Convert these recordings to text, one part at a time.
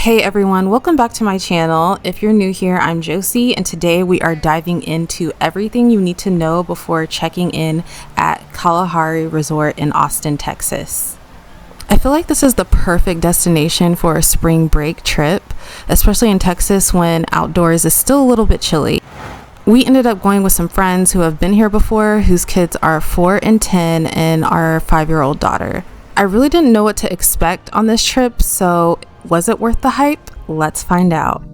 Hey everyone, welcome back to my channel. If you're new here, I'm Josie, and today we are diving into everything you need to know before checking in at Kalahari Resort in Austin, Texas. I feel like this is the perfect destination for a spring break trip, especially in Texas when outdoors is still a little bit chilly. We ended up going with some friends who have been here before, whose kids are 4 and 10, and our 5-year-old daughter. I really didn't know what to expect on this trip, so was it worth the hype? Let's find out. I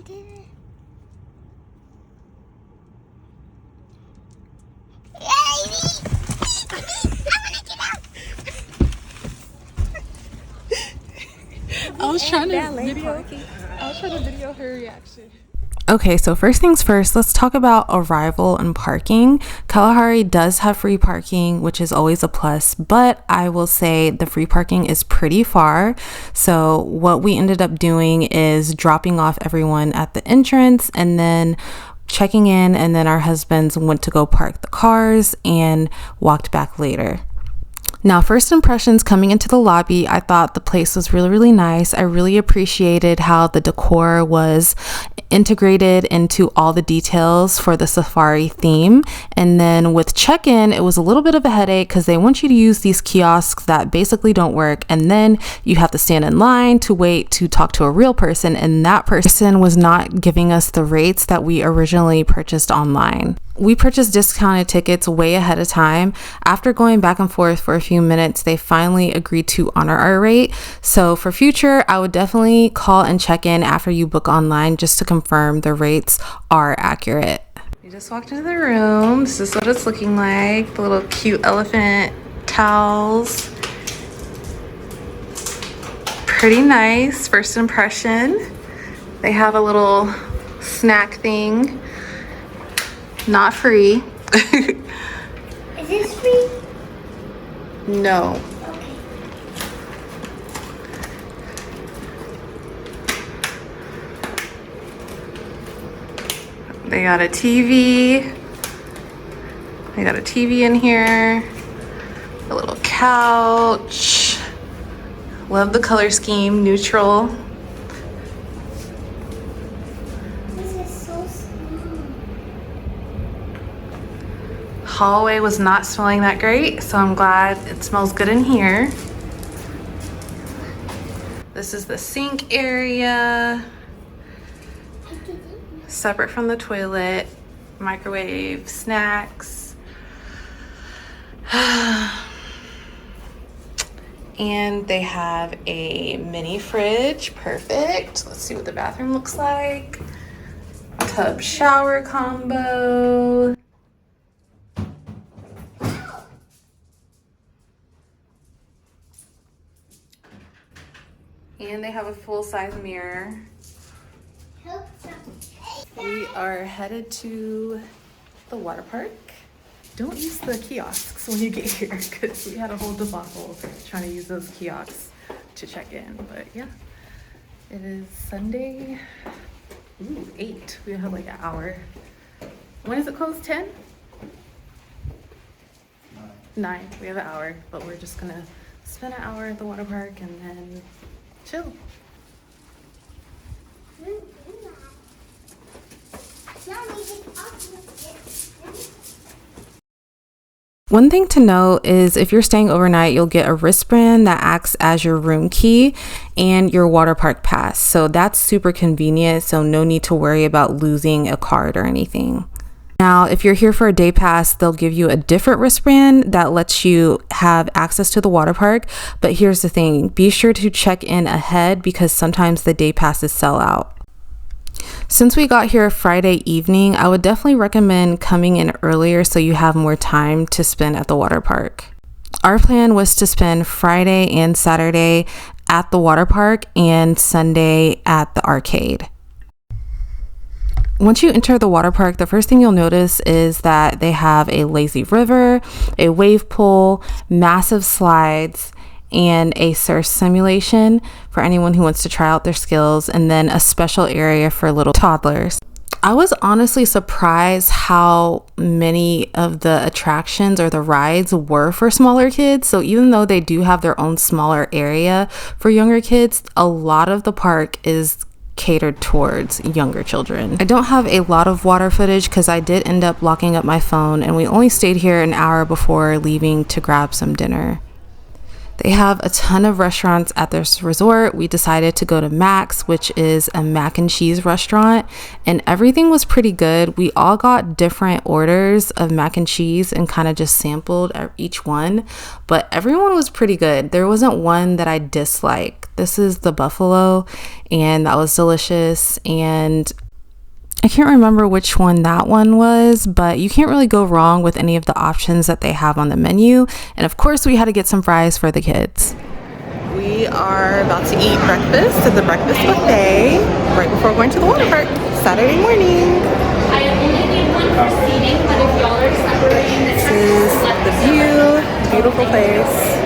did it. I was trying to video her reaction. Okay, so first things first, let's talk about arrival and parking. Kalahari does have free parking, which is always a plus, but I will say the free parking is pretty far. So what we ended up doing is dropping off everyone at the entrance and then checking in, and then our husbands went to go park the cars and walked back later. Now, first impressions coming into the lobby, I thought the place was really nice. I really appreciated how the decor was integrated into all the details for the safari theme. And then with check-in, it was a little bit of a headache because they want you to use these kiosks that basically don't work. And then you have to stand in line to wait to talk to a real person. And that person was not giving us the rates that we originally purchased online. We purchased discounted tickets way ahead of time. After going back and forth for a few minutes, they finally agreed to honor our rate. So for future, I would definitely call and check in after you book online just to confirm the rates are accurate. We just walked into the room. This is what it's looking like. The little cute elephant towels. Pretty nice first impression. They have a little snack thing. Not free. Is this free? No. Okay. They got a TV. They got a TV in here. A little couch. Love the color scheme, neutral. This is so small. Hallway was not smelling that great, so I'm glad it smells good in here. This is the sink area, separate from the toilet, microwave, snacks. And they have a mini fridge, perfect. Let's see what the bathroom looks like. Tub shower combo. And they have a full-size mirror. We are headed to the water park. Don't use the kiosks when you get here because we had a whole debacle trying to use those kiosks to check in. But yeah, it is Sunday. Ooh, 8. We have like an hour. When is it closed? 10? 9. We have an hour, but we're just gonna spend an hour at the water park and then chill. One thing to note is if you're staying overnight, you'll get a wristband that acts as your room key and your water park pass. So that's super convenient. So no need to worry about losing a card or anything. Now, if you're here for a day pass, they'll give you a different wristband that lets you have access to the water park. But here's the thing, be sure to check in ahead because sometimes the day passes sell out. Since we got here Friday evening, I would definitely recommend coming in earlier so you have more time to spend at the water park. Our plan was to spend Friday and Saturday at the water park and Sunday at the arcade. Once you enter the water park, the first thing you'll notice is that they have a lazy river, a wave pool, massive slides, and a surf simulation for anyone who wants to try out their skills, and then a special area for little toddlers. I was honestly surprised how many of the attractions or the rides were for smaller kids. So even though they do have their own smaller area for younger kids, a lot of the park is catered towards younger children. I don't have a lot of water footage because I did end up locking up my phone, and we only stayed here an hour before leaving to grab some dinner. They have a ton of restaurants at this resort. We decided to go to Mac's, which is a mac and cheese restaurant, and everything was pretty good. We all got different orders of mac and cheese and kind of just sampled each one, but everyone was pretty good. There wasn't one that I disliked. This is the buffalo, and that was delicious, and I can't remember which one that one was, but you can't really go wrong with any of the options that they have on the menu. And of course, we had to get some fries for the kids. We are about to eat breakfast at the breakfast buffet right before going to the water park Saturday morning. I only need one for seating, but if y'all are separating the This is the view, beautiful place.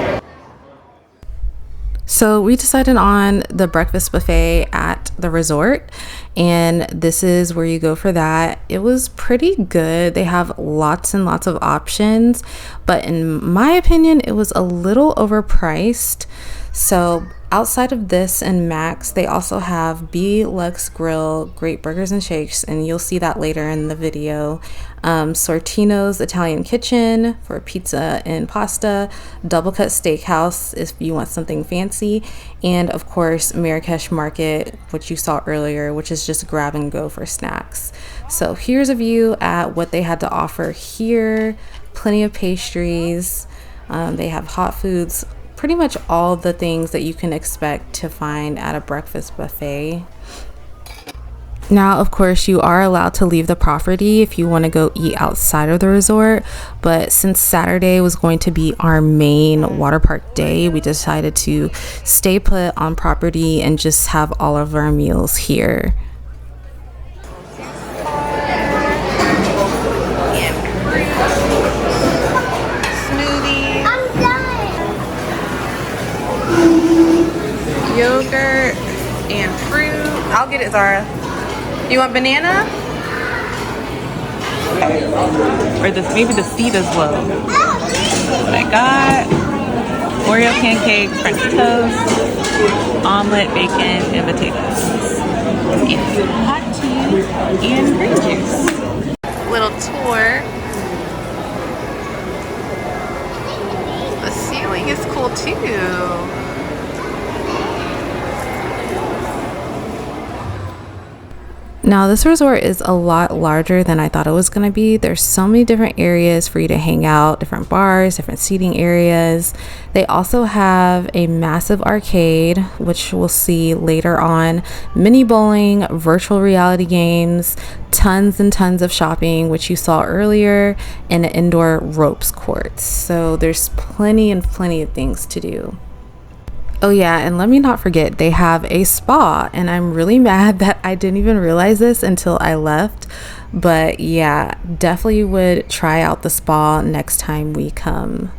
So we decided on the breakfast buffet at the resort, and this is where you go for that. It was pretty good. They have lots and lots of options, but in my opinion, it was a little overpriced. So outside of this and Mac's, they also have B Lux Grill, great burgers and shakes, and you'll see that later in the video. Sortino's Italian Kitchen for pizza and pasta, Double Cut Steakhouse if you want something fancy, and of course Marrakesh Market, which you saw earlier, which is just grab and go for snacks. So here's a view at what they had to offer here. Plenty of pastries. They have hot foods, pretty much all the things that you can expect to find at a breakfast buffet. Now, of course, you are allowed to leave the property if you want to go eat outside of the resort, but since Saturday was going to be our main water park day, we decided to stay put on property and just have all of our meals here. Yogurt and fruit. I'll get it, Zara. You want banana? Or this, maybe the seed is low. I got Oreo pancakes, French toast, omelet, bacon, and potatoes. And hot tea and green juice. Little tour. The ceiling is cool too. Now, this resort is a lot larger than I thought it was going to be. There's so many different areas for you to hang out, different bars, different seating areas. They also have a massive arcade, which we'll see later on, mini bowling, virtual reality games, tons and tons of shopping, which you saw earlier, and an indoor ropes course. So there's plenty and plenty of things to do. Oh yeah, and let me not forget, they have a spa, and I'm really mad that I didn't even realize this until I left. But yeah, definitely would try out the spa next time we come.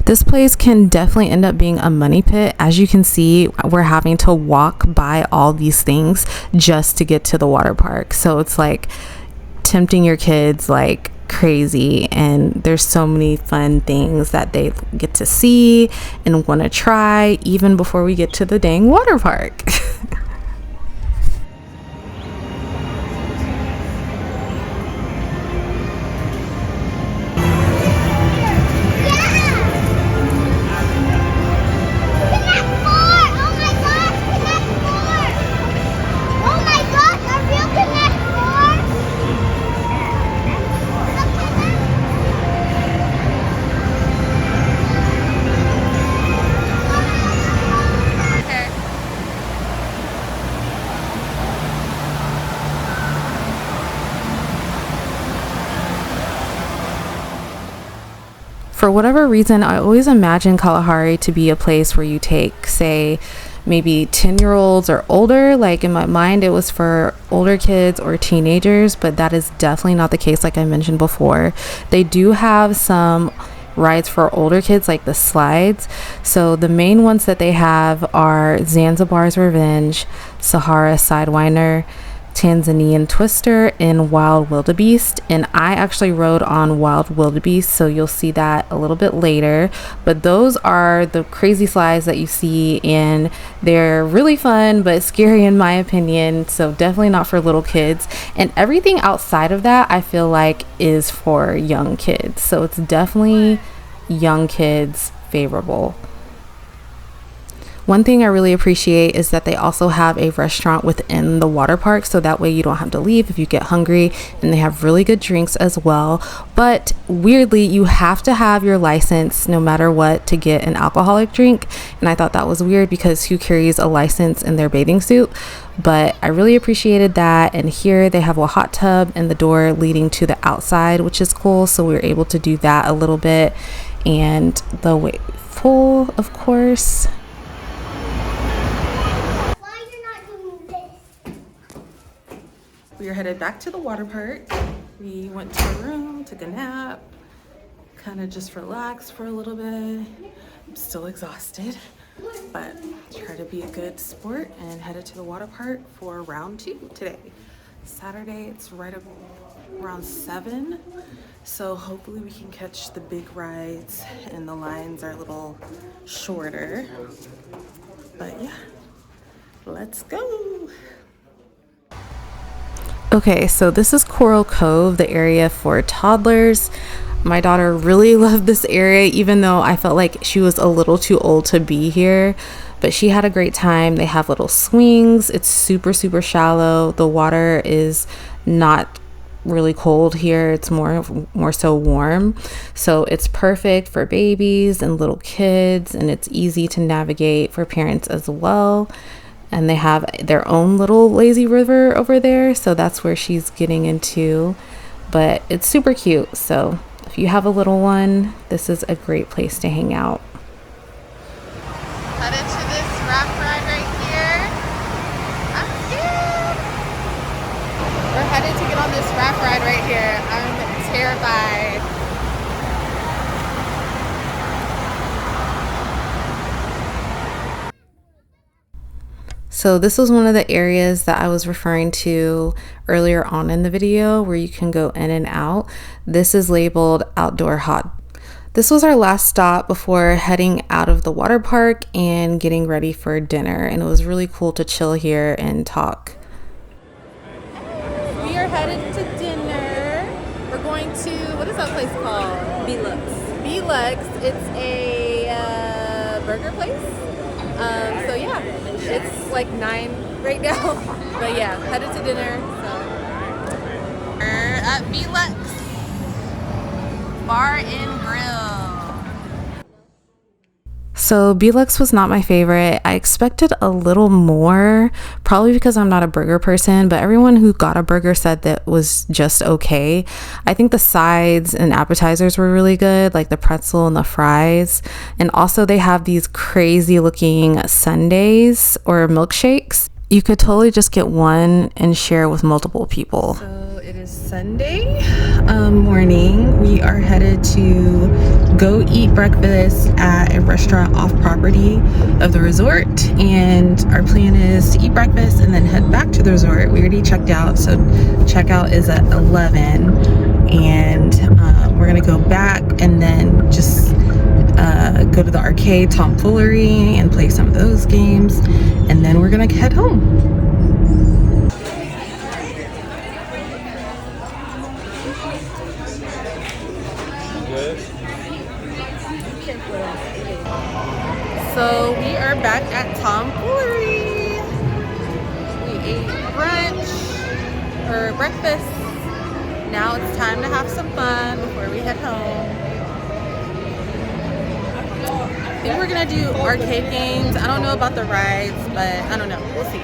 This place can definitely end up being a money pit. As you can see, we're having to walk by all these things just to get to the water park. So it's like tempting your kids like crazy, and there's so many fun things that they get to see and want to try even before we get to the dang water park. For whatever reason, I always imagine Kalahari to be a place where you take, say, maybe 10-year-olds or older. Like in my mind, it was for older kids or teenagers, but that is definitely not the case like I mentioned before. They do have some rides for older kids, like the slides. So the main ones that they have are Zanzibar's Revenge, Sahara Sidewinder, Tanzanian Twister, and Wild Wildebeest. And I actually rode on Wild Wildebeest, so you'll see that a little bit later. But those are the crazy slides that you see, and they're really fun but scary in my opinion, so definitely not for little kids. And everything outside of that I feel like is for young kids, so it's definitely young kids favorable. One thing I really appreciate is that they also have a restaurant within the water park, so that way you don't have to leave if you get hungry, and they have really good drinks as well. But weirdly, you have to have your license no matter what to get an alcoholic drink, and I thought that was weird because who carries a license in their bathing suit? But I really appreciated that. And here they have a hot tub and the door leading to the outside, which is cool, so we were able to do that a little bit. And the wave pool, of course. We are headed back to the water park. We went to a room, took a nap, kind of just relaxed for a little bit. I'm still exhausted, but try to be a good sport and headed to the water park for round 2 today. Saturday, it's right around 7, so hopefully we can catch the big rides and the lines are a little shorter. But yeah, let's go. Okay, so this is Coral Cove, the area for toddlers. My daughter really loved this area, even though I felt like she was a little too old to be here. But she had a great time. They have little swings. It's super, super shallow. The water is not really cold here. It's more so warm. So it's perfect for babies and little kids, and it's easy to navigate for parents as well. And they have their own little lazy river over there, so that's where she's getting into. But it's super cute, so if you have a little one, this is a great place to hang out. Headed to this raft ride right here. I'm scared. We're headed to get on this raft ride right here. I'm terrified. So this was one of the areas that I was referring to earlier on in the video where you can go in and out. This is labeled outdoor hot. This was our last stop before heading out of the water park and getting ready for dinner, and it was really cool to chill here and talk. We are headed to dinner. We're going to, what is that place called? Belux. It's a burger place. So yeah, it's like 9 right now. But yeah, headed to dinner. So we're at Belux Bar and Grill. So Belux was not my favorite. I expected a little more, probably because I'm not a burger person, but everyone who got a burger said that was just okay. I think the sides and appetizers were really good, like the pretzel and the fries. And also they have these crazy looking sundaes or milkshakes. You could totally just get one and share with multiple people. So it is Sunday morning. We are headed to go eat breakfast at a restaurant off property of the resort, and our plan is to eat breakfast and then head back to the resort. We already checked out, so checkout is at 11, and we're gonna go back and then just go to the arcade Tomfoolery and play some of those games, and then we're gonna head home. So we are back at Tomfoolery. We ate brunch or breakfast. Now it's time to have some fun before we head home. I think we're gonna do arcade games. I don't know about the rides, but I don't know. We'll see.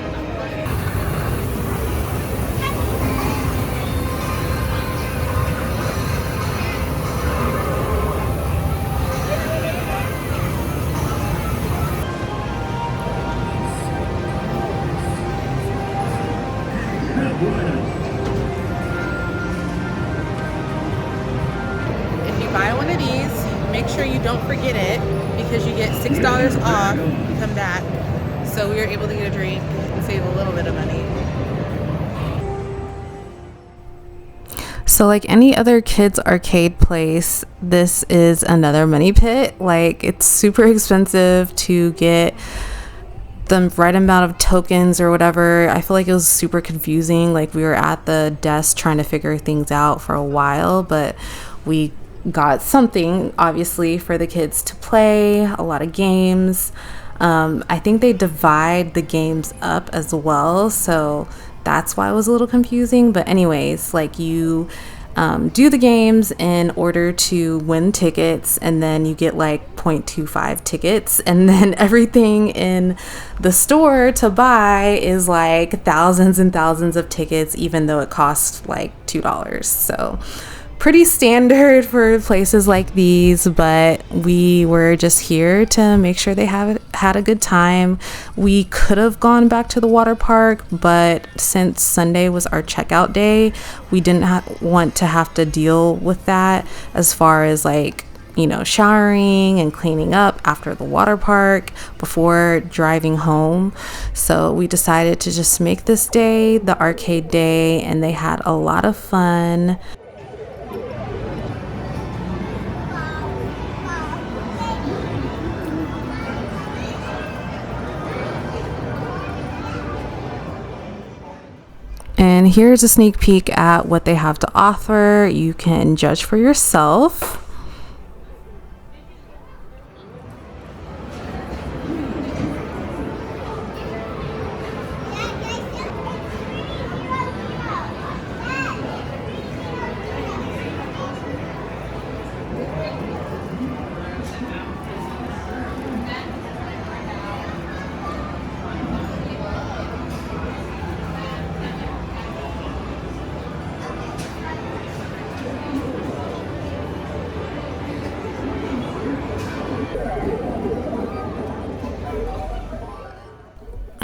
If you buy one of these, make sure you don't forget it because you get $6 off if you come back. So we were able to get a drink and save a little bit of money. So like any other kids arcade place, this is another money pit. Like it's super expensive to get the right amount of tokens or whatever. I feel like it was super confusing. Like we were at the desk trying to figure things out for a while, but we got something obviously for the kids to play, a lot of games. I think they divide the games up as well, so that's why it was a little confusing. But anyways, like you do the games in order to win tickets, and then you get like 0.25 tickets, and then everything in the store to buy is like thousands and thousands of tickets, even though it costs like $2. So pretty standard for places like these, but we were just here to make sure they had a good time. We could have gone back to the water park, but since Sunday was our checkout day, we didn't want to have to deal with that as far as like, you know, showering and cleaning up after the water park before driving home. So we decided to just make this day the arcade day, and they had a lot of fun. And here's a sneak peek at what they have to offer. You can judge for yourself.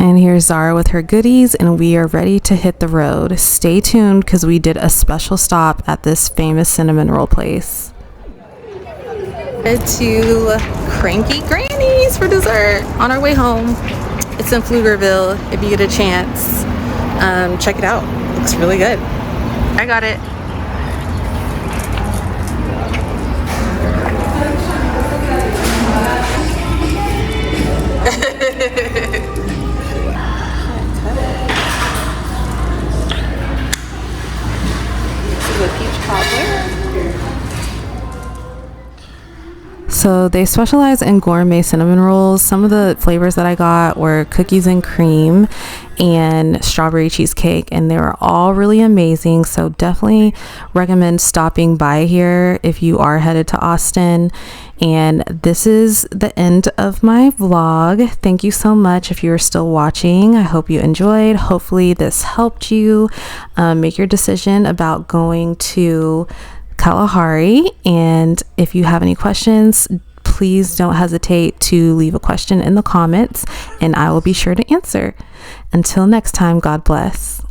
And here's Zara with her goodies, and we are ready to hit the road. Stay tuned because we did a special stop at this famous cinnamon roll place. To Cranky Granny's for dessert on our way home. It's in Pflugerville. If you get a chance, check it out. Looks really good. I got it. So they specialize in gourmet cinnamon rolls. Some of the flavors that I got were cookies and cream and strawberry cheesecake, and they were all really amazing. So definitely recommend stopping by here if you are headed to Austin. And this is the end of my vlog. Thank you so much if you're still watching. I hope you enjoyed. Hopefully this helped you make your decision about going to Kalahari. And if you have any questions, please don't hesitate to leave a question in the comments, and I will be sure to answer. Until next time, God bless.